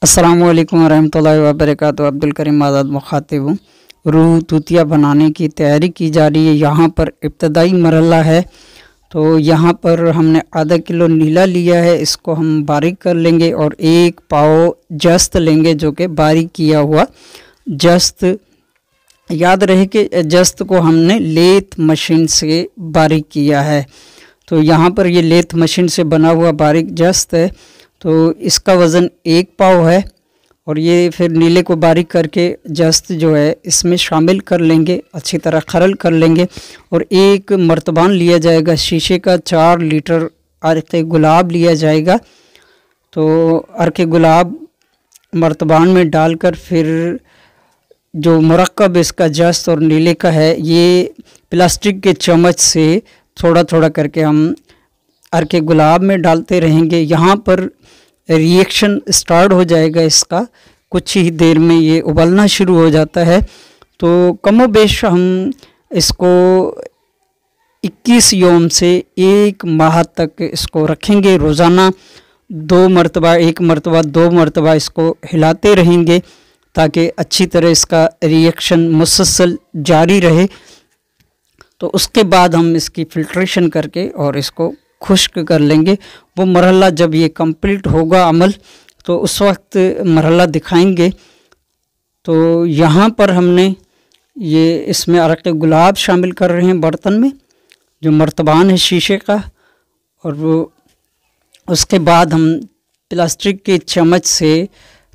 अस्सलामुअलैकुम वरहमतुल्लाहि वबरकातुहू। अब्दुल करीम आज़ाद मुखातिब हूँ। रूह तूतिया बनाने की तैयारी की जा रही है। यहाँ पर इब्तदाई मरहला है। तो यहाँ पर हमने आधा किलो नीला लिया है, इसको हम बारीक कर लेंगे और 1 पाव जस्त लेंगे जो कि बारीक किया हुआ जस्त। याद रहे कि जस्त को हमने लेथ मशीन से बारीक किया है। तो यहाँ पर ये लेथ मशीन से बना हुआ बारीक जस्त है। तो इसका वज़न 1 पाव है और ये फिर नीले को बारीक करके जस्त जो है इसमें शामिल कर लेंगे, अच्छी तरह खरल कर लेंगे। और एक मर्तबान लिया जाएगा शीशे का, 4 लीटर अर्क़े गुलाब लिया जाएगा। तो अर्क़े गुलाब मर्तबान में डालकर फिर जो मुरक्कब इसका जस्त और नीले का है, ये प्लास्टिक के चम्मच से थोड़ा थोड़ा करके हम अर्क़े गुलाब में डालते रहेंगे। यहाँ पर रिएक्शन स्टार्ट हो जाएगा इसका, कुछ ही देर में ये उबलना शुरू हो जाता है। तो कमोबेश हम इसको 21 यौम से 1 माह तक इसको रखेंगे। रोज़ाना 2 मरतबा, 1 मरतबा 2 मरतबा इसको हिलाते रहेंगे ताकि अच्छी तरह इसका रिएक्शन मुसलसल जारी रहे। तो उसके बाद हम इसकी फ़िल्ट्रेशन करके और इसको खुश्क कर लेंगे। वो मरहला जब ये कंप्लीट होगा अमल, तो उस वक्त मरहला दिखाएंगे। तो यहाँ पर हमने ये इसमें अर्क़े गुलाब शामिल कर रहे हैं बर्तन में, जो मर्तबान है शीशे का। और वो उसके बाद हम प्लास्टिक के चम्मच से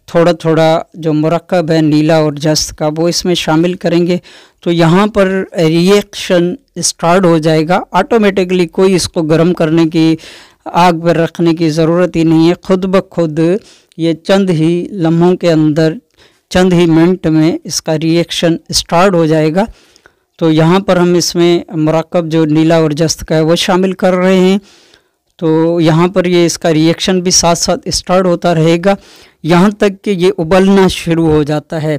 थोड़ा थोड़ा जो मुरक्कब है नीला और जस्त का वो इसमें शामिल करेंगे। तो यहाँ पर रिएक्शन स्टार्ट हो जाएगा ऑटोमेटिकली। कोई इसको गर्म करने की, आग पर रखने की ज़रूरत ही नहीं है। खुद ब खुद ये चंद ही लम्हों के अंदर, चंद ही मिनट में इसका रिएक्शन स्टार्ट हो जाएगा। तो यहाँ पर हम इसमें मुरक्कब जो नीला और जस्त का है वो शामिल कर रहे हैं। तो यहाँ पर ये इसका रिएक्शन भी साथ साथ स्टार्ट होता रहेगा यहाँ तक कि ये उबलना शुरू हो जाता है।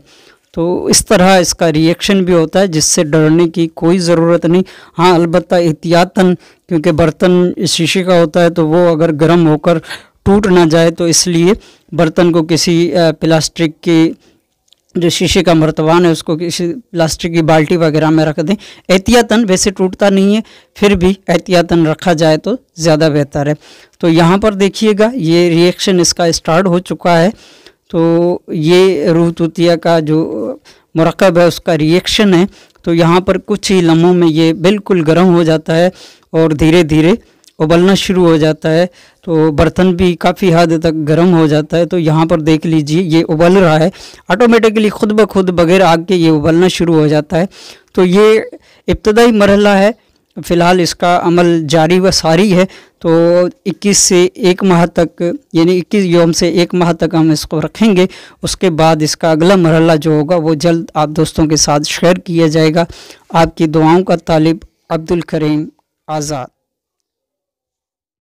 तो इस तरह इसका रिएक्शन भी होता है, जिससे डरने की कोई ज़रूरत नहीं। हाँ, अलबत्ता एहतियातन, क्योंकि बर्तन शीशे का होता है तो वो अगर गर्म होकर टूट ना जाए, तो इसलिए बर्तन को किसी प्लास्टिक की, जो शीशे का मर्तबान है उसको किसी प्लास्टिक की बाल्टी वगैरह में रख दें एहतियातन। वैसे टूटता नहीं है, फिर भी एहतियातन रखा जाए तो ज़्यादा बेहतर है। तो यहाँ पर देखिएगा ये रिएक्शन इसका स्टार्ट हो चुका है। तो ये रूह तूतिया का जो मुरक्कब है उसका रिएक्शन है। तो यहाँ पर कुछ ही लम्हों में ये बिल्कुल गर्म हो जाता है और धीरे धीरे उबलना शुरू हो जाता है। तो बर्तन भी काफ़ी हद तक गर्म हो जाता है। तो यहाँ पर देख लीजिए ये उबल रहा है ऑटोमेटिकली, खुद ब खुद बगैर आग के ये उबलना शुरू हो जाता है। तो ये इब्तदाई मरहला है, फ़िलहाल इसका अमल जारी व सारी है। तो 21 से 1 माह तक, यानी 21 यौम से 1 माह तक हम इसको रखेंगे। उसके बाद इसका अगला मरहला जो होगा वो जल्द आप दोस्तों के साथ शेयर किया जाएगा। आपकी दुआओं का तालिब, अब्दुल करीम आज़ाद।